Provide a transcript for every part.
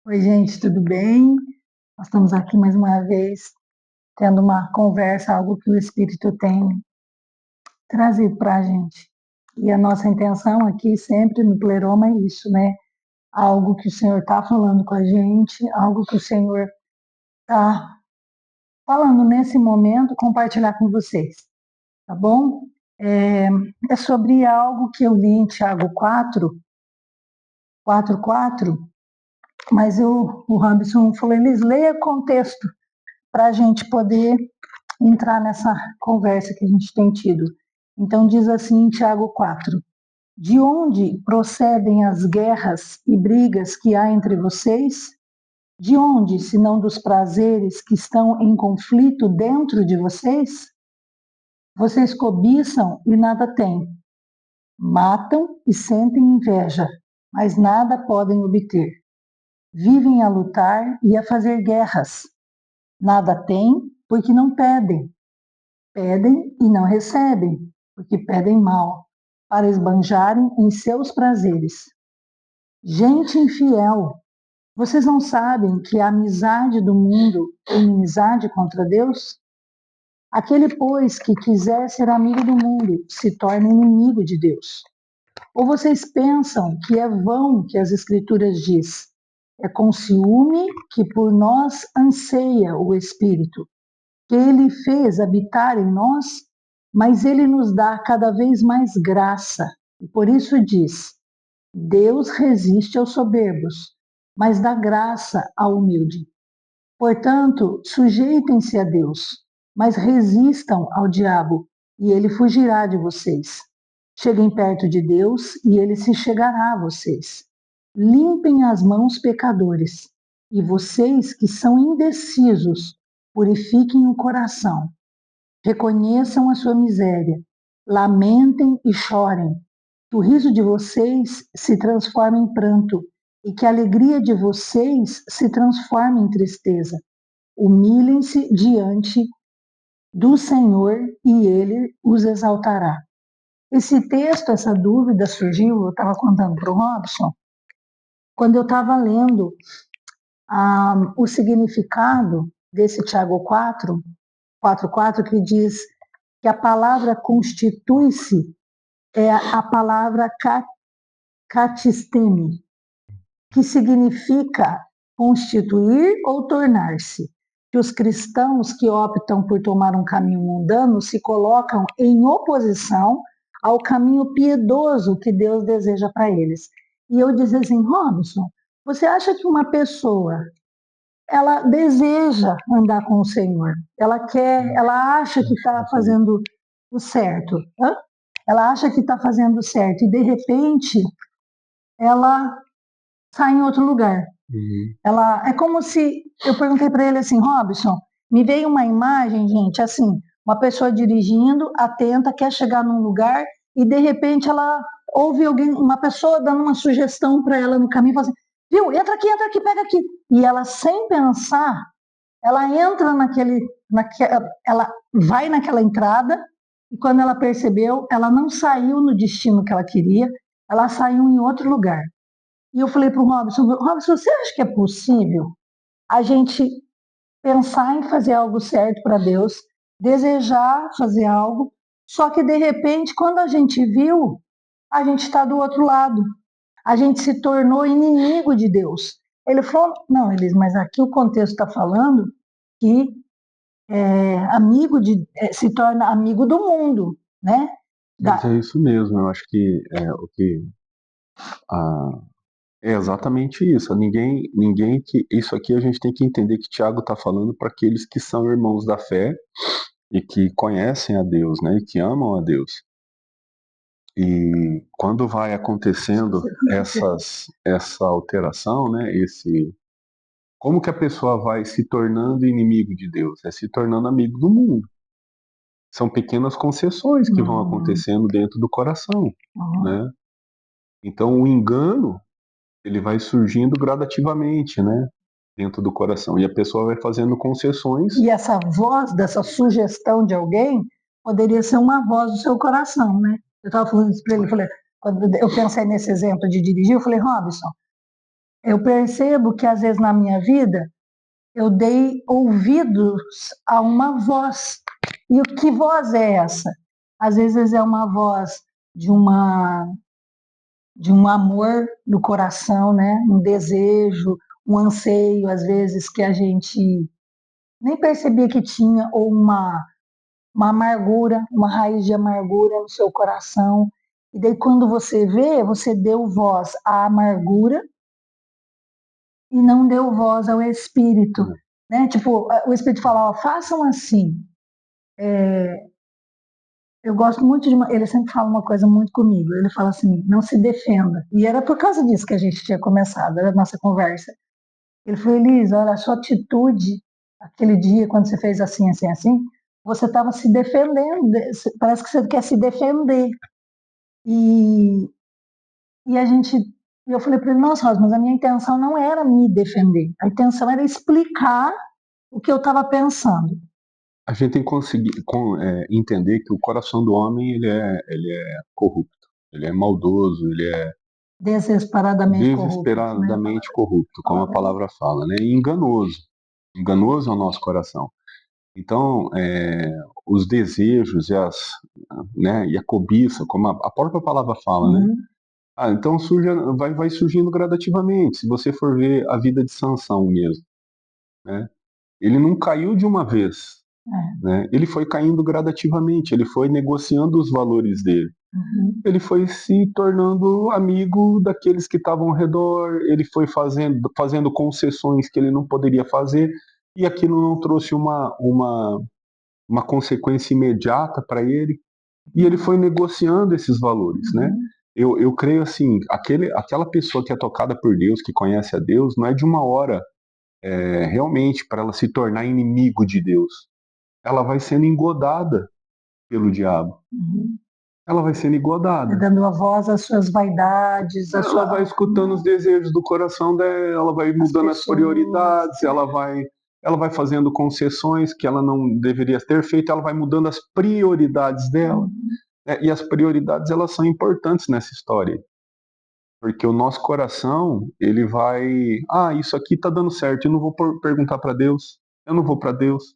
Oi, gente, tudo bem? Nós estamos aqui mais uma vez tendo uma conversa, algo que o Espírito tem trazido para a gente. E a nossa intenção aqui sempre no Pleroma é isso, né? Algo que o Senhor está falando com a gente, algo que o Senhor está falando nesse momento, compartilhar com vocês, tá bom? É sobre algo que eu li em Tiago 4:4, mas o Robson falou, eles leia contexto para a gente poder entrar nessa conversa que a gente tem tido. Então diz assim em Tiago 4: de onde procedem as guerras e brigas que há entre vocês? De onde, senão dos prazeres que estão em conflito dentro de vocês? Vocês cobiçam e nada têm, matam e sentem inveja, mas nada podem obter. Vivem a lutar e a fazer guerras. Nada têm porque não pedem. Pedem e não recebem, porque pedem mal, para esbanjarem em seus prazeres. Gente infiel, vocês não sabem que a amizade do mundo é inimizade contra Deus? Aquele, pois, que quiser ser amigo do mundo, se torna inimigo de Deus. Ou vocês pensam que é vão que as Escrituras diz? É com ciúme que por nós anseia o Espírito, que ele fez habitar em nós, mas ele nos dá cada vez mais graça. E por isso diz: Deus resiste aos soberbos, mas dá graça ao humilde. Portanto, sujeitem-se a Deus, mas resistam ao diabo, e ele fugirá de vocês. Cheguem perto de Deus, e ele se chegará a vocês. Limpem as mãos, pecadores, e vocês que são indecisos, purifiquem o coração. Reconheçam a sua miséria, lamentem e chorem. Que o riso de vocês se transforme em pranto e que a alegria de vocês se transforme em tristeza. Humilhem-se diante do Senhor e ele os exaltará. Esse texto, essa dúvida surgiu, eu estava contando para o Robson, quando eu estava lendo o significado desse Tiago 4:4, que diz que a palavra constitui-se é a palavra katisteme, que significa constituir ou tornar-se. Que os cristãos que optam por tomar um caminho mundano se colocam em oposição ao caminho piedoso que Deus deseja para eles. E eu dizia assim, Robson, você acha que uma pessoa ela deseja andar com o Senhor, ela acha que está fazendo o certo, ela acha que está fazendo certo e de repente ela sai em outro lugar. Ela é como se eu perguntei para ele assim, Robson, me veio uma imagem, gente, assim, uma pessoa dirigindo, atenta, quer chegar num lugar e de repente ela ouve alguém, uma pessoa dando uma sugestão para ela no caminho, fala assim, viu, entra aqui, pega aqui. E ela sem pensar, ela entra ela vai naquela entrada e quando ela percebeu, ela não saiu no destino que ela queria, ela saiu em outro lugar. E eu falei para o Robson, você acha que é possível a gente pensar em fazer algo certo para Deus, desejar fazer algo, só que de repente, quando a gente viu, a gente está do outro lado, a gente se tornou inimigo de Deus. Ele falou, não, Elis, mas aqui o contexto está falando que se torna amigo do mundo, né? Mas é isso mesmo, eu acho que ah, é exatamente isso. Ninguém que isso aqui a gente tem que entender que Tiago está falando para aqueles que são irmãos da fé e que conhecem a Deus, né, e que amam a Deus. E quando vai acontecendo essa alteração, né, como que a pessoa vai se tornando inimigo de Deus? É se tornando amigo do mundo. São pequenas concessões que vão acontecendo dentro do coração, né? Então o engano ele vai surgindo gradativamente, né, dentro do coração e a pessoa vai fazendo concessões. E essa voz dessa sugestão de alguém poderia ser uma voz do seu coração, né? Eu estava falando isso para ele, falei, quando eu pensei nesse exemplo de dirigir, eu falei, Robson, eu percebo que às vezes na minha vida eu dei ouvidos a uma voz. E o que voz é essa? Às vezes é uma voz de um amor no coração, né? Um desejo, um anseio, às vezes que a gente nem percebia que tinha, ou uma amargura, uma raiz de amargura no seu coração. E daí quando você vê, você deu voz à amargura e não deu voz ao Espírito. Né? Tipo, o Espírito fala, ó, façam assim. Eu gosto muito de ele sempre fala uma coisa muito comigo. Ele fala assim, não se defenda. E era por causa disso que a gente tinha começado a nossa conversa. Ele falou, Elisa, olha, a sua atitude aquele dia quando você fez assim, assim, assim, você estava se defendendo. Parece que você quer se defender. E, e a gente, eu falei para ele, nossa, Rosa, mas a minha intenção não era me defender. A intenção era explicar o que eu estava pensando. A gente tem que conseguir entender que o coração do homem ele é corrupto, ele é maldoso, ele é desesperadamente corrupto, como a palavra fala, né? E enganoso é o nosso coração. Então, os desejos e a cobiça, como a própria palavra fala, né? Então vai surgindo gradativamente. Se você for ver a vida de Sansão mesmo, né? Ele não caiu de uma vez, né? Ele foi caindo gradativamente, ele foi negociando os valores dele. Ele foi se tornando amigo daqueles que estavam ao redor, ele foi fazendo concessões que ele não poderia fazer, e aquilo não trouxe uma consequência imediata para ele, e ele foi negociando esses valores, né? Eu creio assim, aquela pessoa que é tocada por Deus, que conhece a Deus, não é de uma hora realmente para ela se tornar inimigo de Deus. Ela vai sendo engodada pelo diabo. Ela vai sendo engodada. Dando a voz às suas vaidades. Ela vai escutando os desejos do coração dela, ela vai mudando as prioridades, ela vai fazendo concessões que ela não deveria ter feito, ela vai mudando as prioridades dela. E as prioridades, elas são importantes nessa história. Porque o nosso coração, ele vai... isso aqui tá dando certo, eu não vou perguntar para Deus, eu não vou para Deus.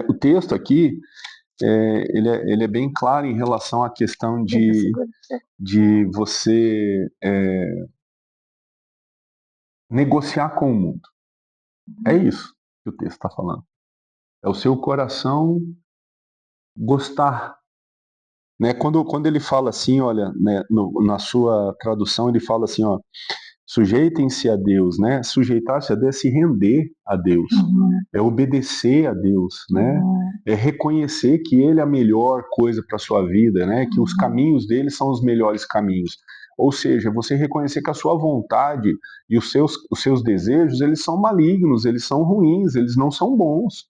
O texto aqui, ele é bem claro em relação à questão de você negociar com o mundo. É isso que o texto está falando. É o seu coração gostar. Né? Quando ele fala assim, olha, né, na sua tradução, ele fala assim, ó, sujeitem-se a Deus, né? Sujeitar-se a Deus é se render a Deus, é obedecer a Deus, né? É reconhecer que Ele é a melhor coisa para a sua vida, né? Que os caminhos dele são os melhores caminhos. Ou seja, você reconhecer que a sua vontade e os seus desejos, eles são malignos, eles são ruins, eles não são bons.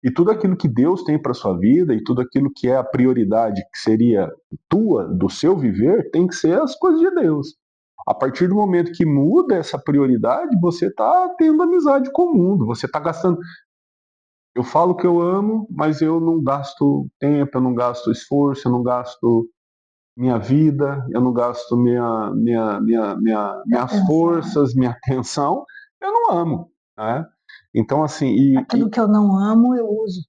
E tudo aquilo que Deus tem para sua vida e tudo aquilo que é a prioridade que seria do seu viver, tem que ser as coisas de Deus. A partir do momento que muda essa prioridade, você está tendo amizade com o mundo, você está gastando... Eu falo que eu amo, mas eu não gasto tempo, eu não gasto esforço, eu não gasto minha vida, eu não gasto minhas forças, minha atenção, eu não amo, né? Então, assim... Aquilo que eu não amo, eu uso.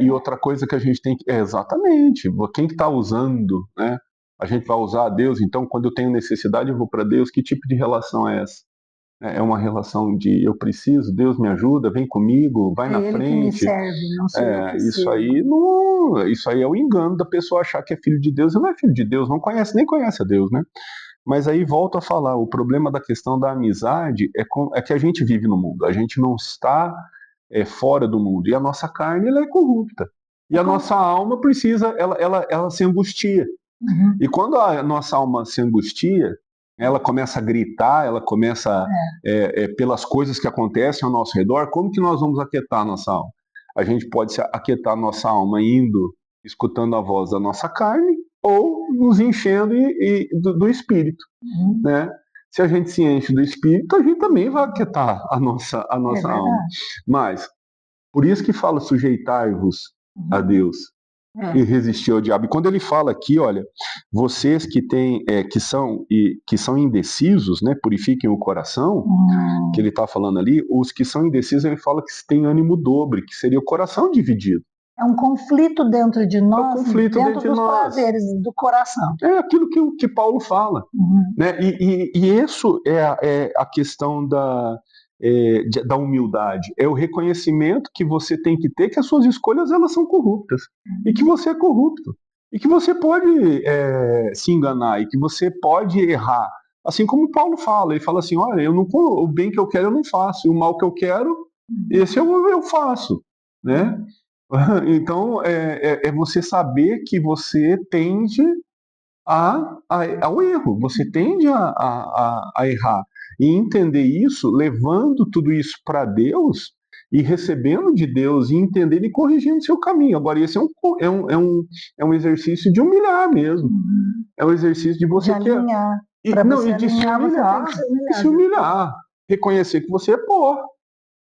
E outra coisa que a gente tem que... exatamente, quem que está usando, né? A gente vai usar a Deus, então quando eu tenho necessidade eu vou para Deus. Que tipo de relação é essa? É uma relação de eu preciso, Deus me ajuda, vem comigo, vai na frente. Ele que me serve, não sei o que isso aí é o engano da pessoa achar que é filho de Deus. E não é filho de Deus, nem conhece a Deus, né? Mas aí volto a falar, o problema da questão da amizade é que a gente vive no mundo, a gente não está fora do mundo, e a nossa carne ela é corrupta, e a nossa alma precisa, ela se angustia. E quando a nossa alma se angustia, ela começa a gritar, ela começa pelas coisas que acontecem ao nosso redor. Como que nós vamos aquietar a nossa alma? A gente pode aquietar a nossa alma escutando a voz da nossa carne, ou nos enchendo do Espírito, né? Se a gente se enche do Espírito, a gente também vai aquietar a nossa alma. Mas, por isso que fala sujeitai-vos a Deus, e resistir ao diabo. E quando ele fala aqui, olha, vocês que têm, que são indecisos, né, purifiquem o coração, que ele está falando ali, os que são indecisos, ele fala que têm ânimo dobre, que seria o coração dividido. É um conflito dentro de nós, dentro dos prazeres do coração. É aquilo que Paulo fala. Né? E isso é a questão da humildade. É o reconhecimento que você tem que ter que as suas escolhas elas são corruptas. E que você é corrupto. E que você pode se enganar. E que você pode errar. Assim como Paulo fala. Ele fala assim, olha, o bem que eu quero eu não faço. E o mal que eu quero, esse eu faço. Né? Então, é você saber que você tende ao erro, você tende a errar. E entender isso, levando tudo isso para Deus e recebendo de Deus e entendendo e corrigindo seu caminho. Agora, esse é um exercício de humilhar mesmo. É um exercício de você de alinhar. E de se humilhar. Reconhecer que você é pó.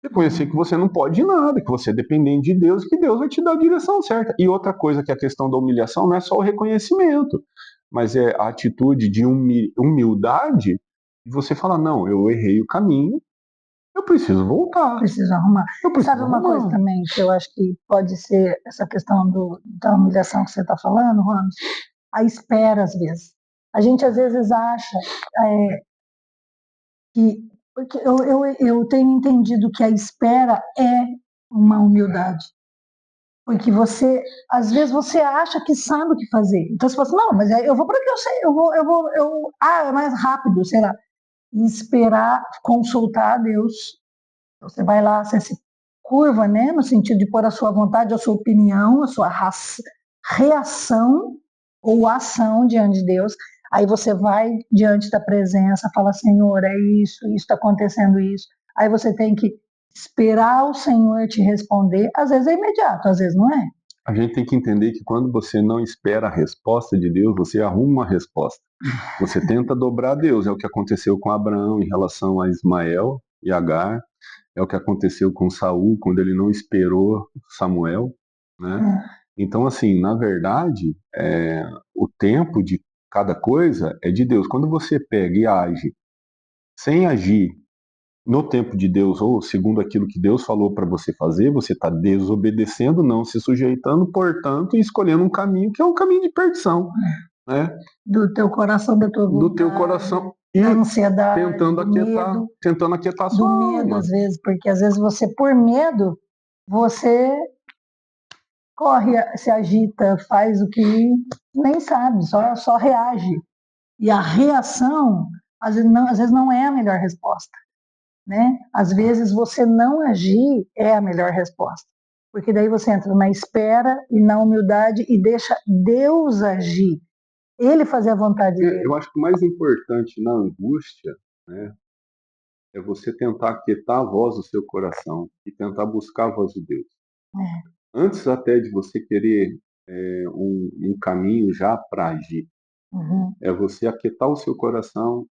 Reconhecer que você não pode nada, que você é dependente de Deus, que Deus vai te dar a direção certa. E outra coisa que é a questão da humilhação não é só o reconhecimento, mas é a atitude de humildade e você falar, não, eu errei o caminho, eu preciso voltar. Preciso arrumar. Sabe uma coisa também que eu acho que pode ser essa questão da humilhação que você está falando, Ramos? A espera, às vezes. A gente, às vezes, acha que... Porque eu tenho entendido que a espera é uma humildade. Porque às vezes você acha que sabe o que fazer. Então você fala assim, não, mas eu vou porque eu sei, é mais rápido, sei lá. E esperar, consultar a Deus. Você vai lá, você se curva, né, no sentido de pôr a sua vontade, a sua opinião, a sua reação ou ação diante de Deus. Aí você vai diante da presença, fala, Senhor, é isso está acontecendo isso. Aí você tem que esperar o Senhor te responder. Às vezes é imediato, às vezes não é. A gente tem que entender que quando você não espera a resposta de Deus, você arruma uma resposta. Você tenta dobrar Deus. É o que aconteceu com Abraão em relação a Ismael e Agar. É o que aconteceu com Saul quando ele não esperou Samuel, né? Então, assim, na verdade, o tempo de cada coisa é de Deus. Quando você pega e age sem agir no tempo de Deus ou segundo aquilo que Deus falou para você fazer, você está desobedecendo, não se sujeitando, portanto, e escolhendo um caminho que é um caminho de perdição, né? Do teu coração, da tua vontade, do teu coração e da ansiedade, tentando aquietar a sua alma. Do medo, às vezes, porque às vezes você, por medo, você corre, se agita, faz o que nem sabe, só reage. E a reação, às vezes não é a melhor resposta. Né? Às vezes você não agir é a melhor resposta, porque daí você entra na espera e na humildade e deixa Deus agir, Ele fazer a vontade dele. Eu acho que o mais importante na angústia, né, é você tentar aquietar a voz do seu coração e tentar buscar a voz de Deus. Antes até de você querer um caminho já para agir, é você aquietar o seu coração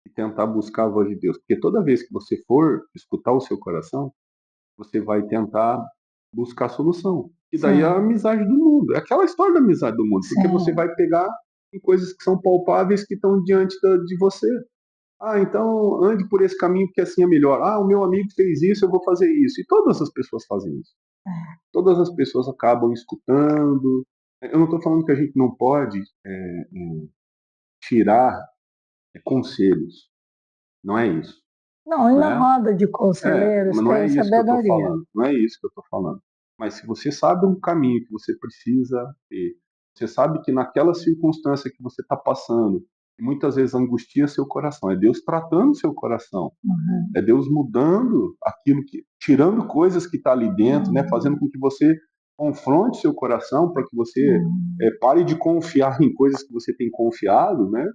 e tentar buscar a voz de Deus. Porque toda vez que você for escutar o seu coração, você vai tentar buscar solução. E daí é a amizade do mundo. É aquela história da amizade do mundo. Porque você vai pegar em coisas que são palpáveis, que estão diante de você. Ah, então ande por esse caminho porque assim é melhor. Ah, o meu amigo fez isso, eu vou fazer isso. E todas as pessoas fazem isso. Todas as pessoas acabam escutando. Eu não estou falando que a gente não pode tirar conselhos. Não é isso. Não, e na roda de conselheiros não é tem isso que eu estou sabedoria. falando. Não é isso que eu estou falando. Mas se você sabe um caminho que você precisa ter, você sabe que naquela circunstância que você está passando, muitas vezes angustia seu coração, é Deus tratando seu coração, é Deus mudando aquilo tirando coisas que está ali dentro, né, fazendo com que você confronte seu coração para que você pare de confiar em coisas que você tem confiado, né?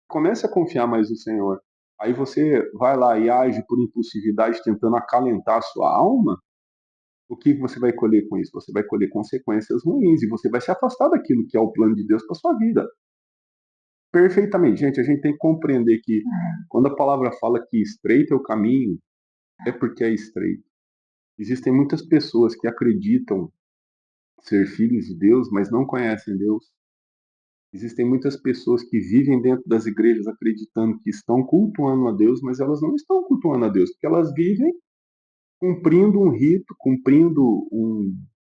Comece a confiar mais no Senhor. Aí você vai lá e age por impulsividade, tentando acalentar a sua alma. O que você vai colher com isso? Você vai colher consequências ruins e você vai se afastar daquilo que é o plano de Deus para sua vida. Perfeitamente. Gente, a gente tem que compreender que quando a palavra fala que estreito é o caminho, é porque é estreito. Existem muitas pessoas que acreditam ser filhos de Deus, mas não conhecem Deus. Existem muitas pessoas que vivem dentro das igrejas acreditando que estão cultuando a Deus, mas elas não estão cultuando a Deus, porque elas vivem cumprindo um rito, cumprindo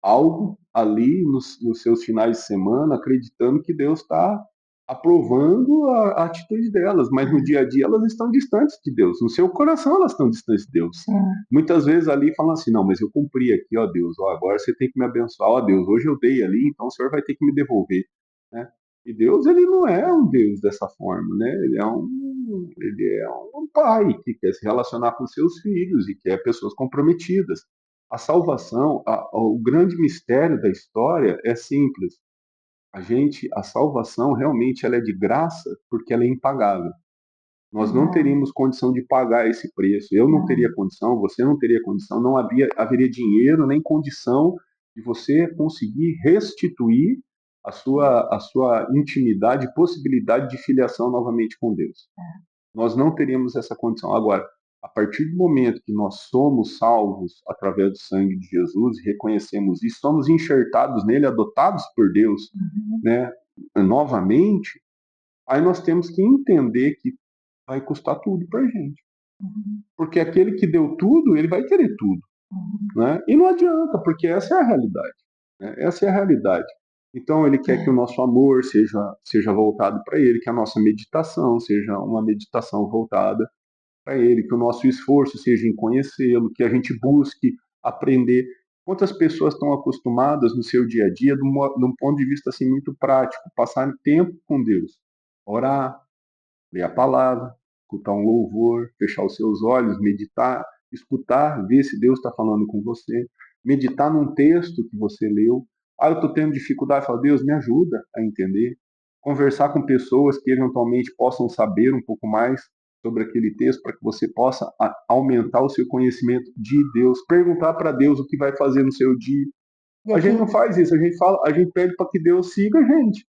algo ali nos seus finais de semana, acreditando que Deus está aprovando a atitude delas, mas no dia a dia elas estão distantes de Deus, no seu coração elas estão distantes de Deus. Muitas vezes ali falam assim, não, mas eu cumpri aqui, ó Deus, ó, agora você tem que me abençoar, ó Deus, hoje eu dei ali, então o Senhor vai ter que me devolver, né? E Deus, ele não é um Deus dessa forma, né? Ele é um pai que quer se relacionar com seus filhos e quer pessoas comprometidas. A salvação, o grande mistério da história é simples. A salvação realmente ela é de graça porque ela é impagável. Nós não teríamos condição de pagar esse preço. Eu não teria condição, você não teria condição, não haveria dinheiro nem condição de você conseguir restituir a sua intimidade, possibilidade de filiação novamente com Deus. Nós não teríamos essa condição. Agora, a partir do momento que nós somos salvos através do sangue de Jesus, reconhecemos isso, somos enxertados nele, adotados por Deus, né, novamente, aí nós temos que entender que vai custar tudo para a gente. Porque aquele que deu tudo, ele vai querer tudo. Né? E não adianta, porque essa é a realidade. Né? Essa é a realidade. Então, ele quer que o nosso amor seja voltado para ele, que a nossa meditação seja uma meditação voltada para ele, que o nosso esforço seja em conhecê-lo, que a gente busque aprender. Quantas pessoas estão acostumadas no seu dia a dia, de um ponto de vista assim, muito prático, passar tempo com Deus, orar, ler a palavra, escutar um louvor, fechar os seus olhos, meditar, escutar, ver se Deus está falando com você, meditar num texto que você leu. Eu estou tendo dificuldade, fala, Deus, me ajuda a entender. Conversar com pessoas que eventualmente possam saber um pouco mais sobre aquele texto para que você possa aumentar o seu conhecimento de Deus, perguntar para Deus o que vai fazer no seu dia. A gente não faz isso, a gente pede para que Deus siga a gente.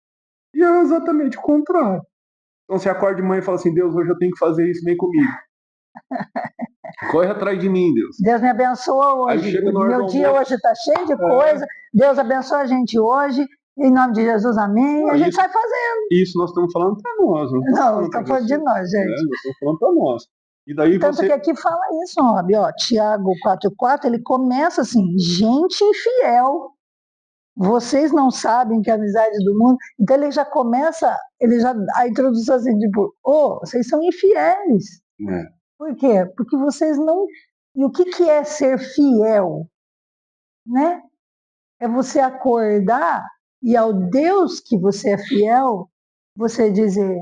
E é exatamente o contrário. Então você acorda de manhã e fala assim, Deus, hoje eu tenho que fazer isso, vem comigo. Corre atrás de mim, Deus. Deus me abençoa hoje. Meu dia hoje está cheio de coisa. Deus abençoa a gente hoje. Em nome de Jesus, amém. A gente vai fazendo. Isso nós estamos falando para nós. Não, estamos falando de nós, gente. Nós estamos falando para nós. E daí tanto que aqui fala isso, Rob. Tiago 4,4, ele começa assim, gente infiel. Vocês não sabem que a amizade do mundo... Então ele já começa, a introdução assim, tipo, vocês são infiéis. Por quê? Porque vocês não... E o que é ser fiel? Né? É você acordar e ao Deus que você é fiel, você dizer,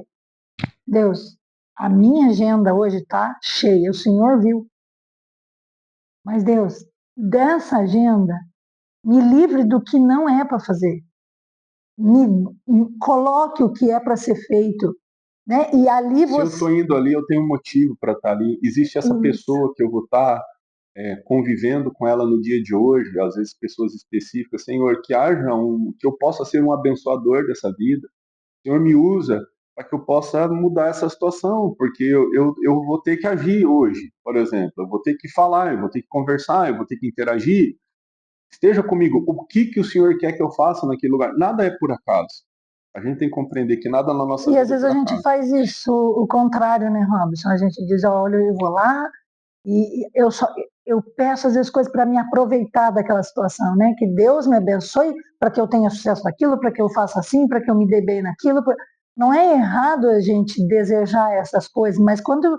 Deus, a minha agenda hoje está cheia, o Senhor viu. Mas Deus, dessa agenda, me livre do que não é para fazer. Me coloque o que é para ser feito. Né? E ali você... Se eu estou indo ali, eu tenho um motivo para estar ali. Existe essa pessoa que eu vou estar convivendo com ela no dia de hoje, às vezes pessoas específicas. Senhor, que eu possa ser um abençoador dessa vida. Senhor, me usa para que eu possa mudar essa situação, porque eu vou ter que agir hoje, por exemplo. Eu vou ter que falar, eu vou ter que conversar, eu vou ter que interagir. Esteja comigo. O que o Senhor quer que eu faça naquele lugar? Nada é por acaso. A gente tem que compreender que nada na nossa vida é por acaso. E às vezes a gente faz isso, o contrário, né, Robson? A gente diz, olha, eu vou lá e eu peço às vezes coisas para me aproveitar daquela situação, né? Que Deus me abençoe para que eu tenha sucesso naquilo, para que eu faça assim, para que eu me dê bem naquilo. Não é errado a gente desejar essas coisas, mas quando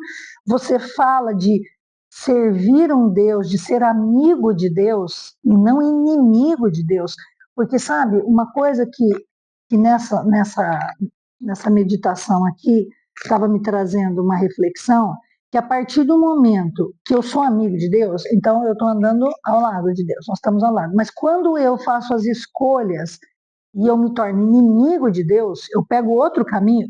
você fala de servir um Deus, de ser amigo de Deus e não inimigo de Deus, porque sabe, uma coisa que nessa meditação aqui estava me trazendo uma reflexão, que a partir do momento que eu sou amigo de Deus, então eu estou andando ao lado de Deus, nós estamos ao lado, mas quando eu faço as escolhas e eu me torno inimigo de Deus, eu pgo outro caminho,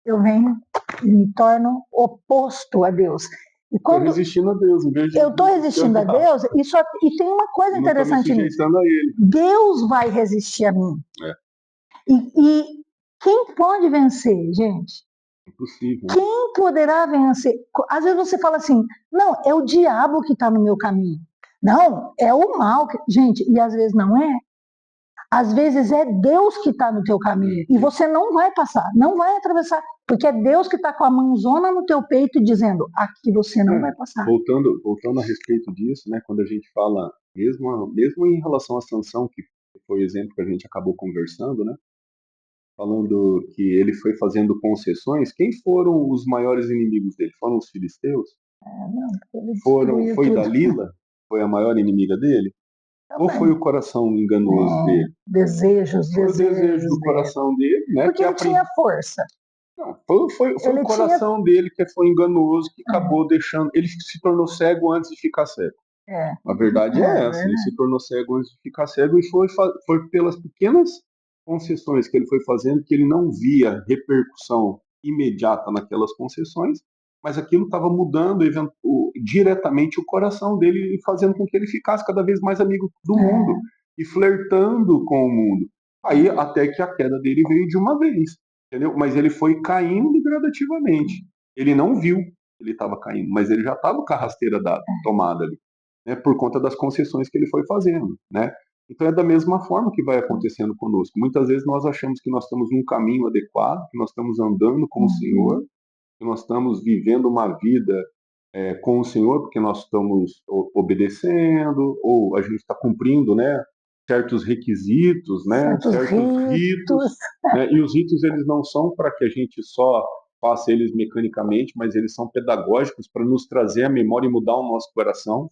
eu venho e me torno oposto a Deus. Estou resistindo a Deus. Eu estou resistindo a Deus, e tem uma coisa interessante nisso. Deus vai resistir a mim. E quem pode vencer, gente? Impossível. Quem poderá vencer? Às vezes você fala assim, não, é o diabo que está no meu caminho. Não, é o mal. Gente, e às vezes não é. Às vezes é Deus que está no teu caminho e você não vai passar, não vai atravessar, porque é Deus que está com a mãozona no teu peito dizendo, aqui você não vai passar. Voltando a respeito disso, né, quando a gente fala, mesmo em relação à Sansão, que foi o exemplo que a gente acabou conversando, né, falando que ele foi fazendo concessões, quem foram os maiores inimigos dele? Foram os filisteus? Não, ele destruiu Foi tudo. Dalila? Foi a maior inimiga dele? Ou foi o coração enganoso dele? Desejos Foi o desejo do dele. coração dele, né? Porque ele tinha força. Não, foi o coração dele que foi enganoso, que acabou deixando. Ele se tornou cego antes de ficar cego. A verdade é essa. Ele se tornou cego antes de ficar cego e foi pelas pequenas concessões que ele foi fazendo que ele não via repercussão imediata naquelas concessões, mas aquilo estava mudando diretamente o coração dele e fazendo com que ele ficasse cada vez mais amigo do mundo e flertando com o mundo. Aí até que a queda dele veio de uma vez, entendeu? Mas ele foi caindo gradativamente. Ele não viu que ele estava caindo, mas ele já estava com a rasteira tomada ali, né, por conta das concessões que ele foi fazendo, né? Então é da mesma forma que vai acontecendo conosco. Muitas vezes nós achamos que nós estamos num caminho adequado, que nós estamos andando com o Senhor, que nós estamos vivendo uma vida com o Senhor, porque nós estamos obedecendo, ou a gente está cumprindo, né, certos requisitos, né, certos ritos, né, e os ritos eles não são para que a gente só faça eles mecanicamente, mas eles são pedagógicos para nos trazer a memória e mudar o nosso coração,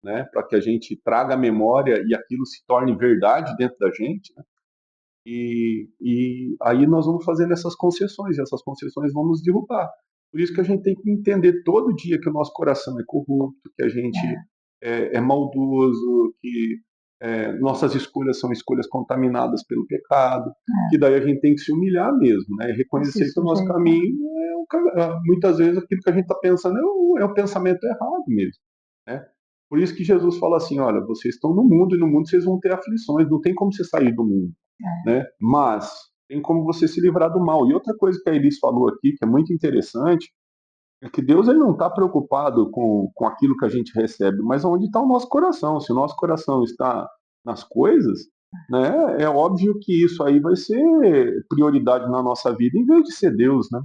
né, para que a gente traga a memória e aquilo se torne verdade dentro da gente, né? E aí nós vamos fazendo essas concessões, e essas concessões vão nos derrubar. Por isso que a gente tem que entender todo dia que o nosso coração é corrupto, que a gente é maldoso, que nossas escolhas são escolhas contaminadas pelo pecado, que daí a gente tem que se humilhar mesmo, né? E reconhecer que o nosso caminho muitas vezes aquilo que a gente está pensando é o pensamento errado mesmo, né? Por isso que Jesus fala assim, olha, vocês estão no mundo e no mundo vocês vão ter aflições, não tem como você sair do mundo, né? Mas tem como você se livrar do mal. E outra coisa que a Elis falou aqui, que é muito interessante, é que Deus ele não está preocupado com aquilo que a gente recebe, mas onde está o nosso coração. Se o nosso coração está nas coisas, né, é óbvio que isso aí vai ser prioridade na nossa vida em vez de ser Deus, né?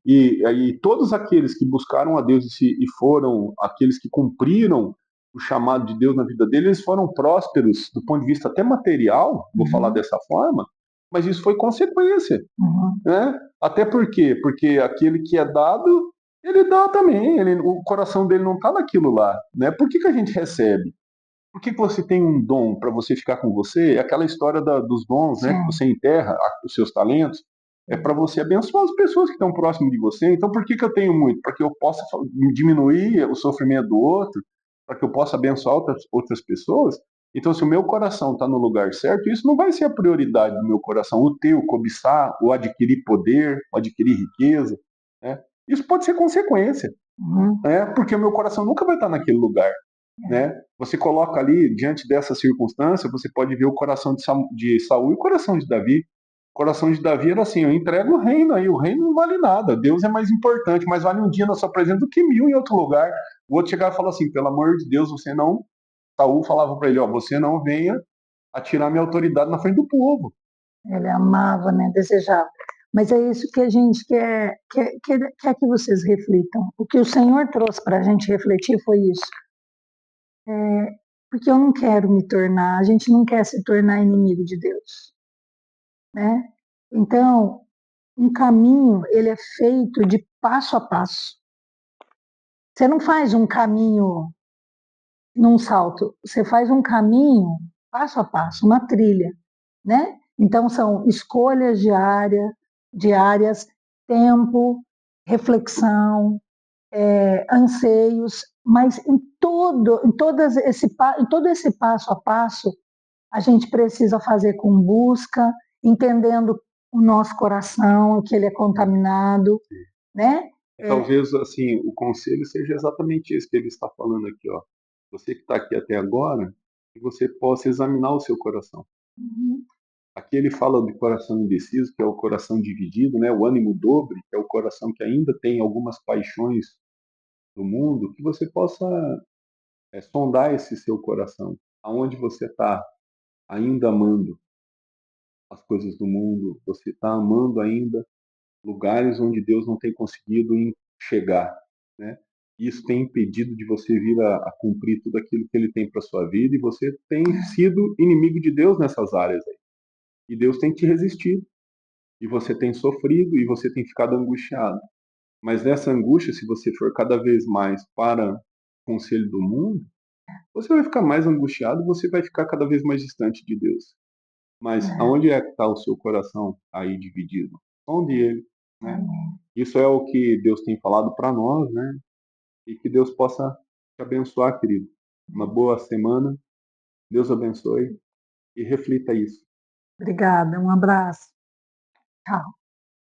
E aí todos aqueles que buscaram a Deus e foram aqueles que cumpriram o chamado de Deus na vida deles, eles foram prósperos do ponto de vista até material, vou falar dessa forma, mas isso foi consequência, né? Até por quê? Porque aquele que é dado, ele dá também, o coração dele não está naquilo lá, né? Por que a gente recebe? Por que você tem um dom para você ficar com você? É aquela história dos dons, né? Que você enterra os seus talentos, é para você abençoar as pessoas que estão próximas de você. Então, por que eu tenho muito? Para que eu possa diminuir o sofrimento do outro, para que eu possa abençoar outras pessoas. Então, se o meu coração está no lugar certo, isso não vai ser a prioridade do meu coração, o teu, cobiçar, o adquirir poder, o adquirir riqueza, né? Isso pode ser consequência, né? Porque o meu coração nunca vai estar naquele lugar, né? Você coloca ali, diante dessa circunstância, você pode ver o coração de Saul e o coração de Davi. O coração de Davi era assim, eu entrego o reino aí, o reino não vale nada, Deus é mais importante, mas vale um dia na sua presença do que 1000 em outro lugar. O outro chegava e falava assim, pelo amor de Deus, você não... Saul falava para ele, ó, você não venha atirar minha autoridade na frente do povo. Ele amava, né, desejava. Mas é isso que a gente quer que vocês reflitam. O que o Senhor trouxe para a gente refletir foi isso. Porque eu não quero me tornar, a gente não quer se tornar inimigo de Deus, né? Então, um caminho, ele é feito de passo a passo. Você não faz um caminho num salto, você faz um caminho passo a passo, uma trilha, né? Então, são escolhas diárias, tempo, reflexão, anseios, mas em todo esse passo a passo, a gente precisa fazer com busca, entendendo o nosso coração, que ele é contaminado, né? Talvez, assim, o conselho seja exatamente isso que ele está falando aqui, ó. Você que está aqui até agora, que você possa examinar o seu coração. Aqui ele fala do coração indeciso, que é o coração dividido, né? O ânimo dobre, que é o coração que ainda tem algumas paixões do mundo, que você possa sondar esse seu coração. Aonde você está ainda amando, as coisas do mundo, você está amando ainda lugares onde Deus não tem conseguido chegar, né? Isso tem impedido de você vir a cumprir tudo aquilo que Ele tem para sua vida, e você tem sido inimigo de Deus nessas áreas aí. E Deus tem te resistido, e você tem sofrido, e você tem ficado angustiado. Mas nessa angústia, se você for cada vez mais para o conselho do mundo, você vai ficar mais angustiado, você vai ficar cada vez mais distante de Deus. Mas É, aonde é que está o seu coração aí dividido? Onde ele, né? amém. Isso é o que Deus tem falado para nós, né? E que Deus possa te abençoar, querido. Uma boa semana, Deus abençoe e reflita isso. Obrigada, um abraço. Tchau.